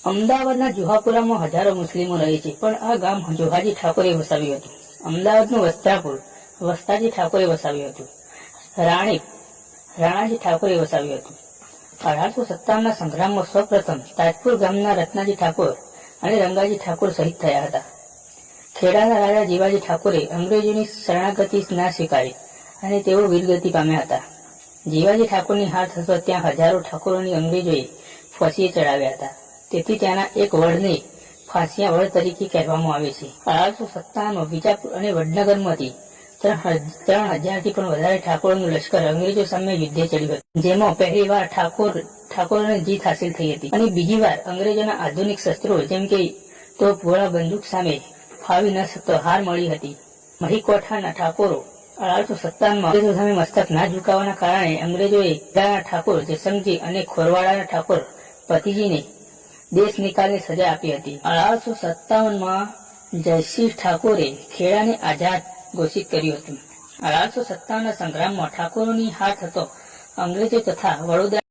અમદાવાદના જુહાપુરામાં હજારો મુસ્લિમો રહે છે, પણ આ ગામ જોહાજી ઠાકોરે વસાવ્યું હતું. અમદાવાદનું વસ્ત્રાપુર વસ્તાજી ઠાકોરે વસાવ્યું હતું. રાણાજી ઠાકોરે વસાવ્યું હતું. 1857ના સંગ્રામમાં સૌપ્રથમ તાજપુર ગામના રત્નાજી ઠાકોર અને રંગાજી ઠાકોર શહીદ થયા હતા. ખેડાના રાજા જીવાજી ઠાકોરે અંગ્રેજોની શરણાગતિ ના સ્વીકારી અને તેઓ વીરગતિ પામ્યા હતા. જીવાજી ઠાકોરની હાર થતા ત્યાં હજારો ઠાકોરોની અંગ્રેજોએ ફાંસીએ ચડાવ્યા હતા. તેથી ત્યાંના એક વડને ફાંસિયા વડ તરીકે કહેવામાં આવે છે. 1857માં વિજાપુર અને વડનગરમાંથી 3000થી પણ વધારે ઠાકોરોનું લશ્કર અંગ્રેજો સામે યુદ્ધે ચડ્યું હતું, જેમાં પહેલી વાર ઠાકોરોને જીત હાંસિલ થઈ હતી અને બીજી વાર અંગ્રેજોના આધુનિક શસ્ત્રો જેમ કે તોપગોળા બંદૂક સામે ફાવી ન શકતો હાર મળી હતી. મહીકોઠાના ઠાકોરો 1857માં અંગ્રેજો સામે મસ્તક ના ઝુકાવવાના કારણે અંગ્રેજોએ ઠાકોર જસંગજી અને ખોરવાડાના ઠાકોર ભતીજીને દેશ નિકાલની સજા આપી હતી. 1857માં જયસિંહ ઠાકોરે ખેડાને આઝાદ ઘોષિત કર્યું હતું. 1857ના સંગ્રામમાં ઠાકોરોની હાર થતો અંગ્રેજો તથા વડોદરા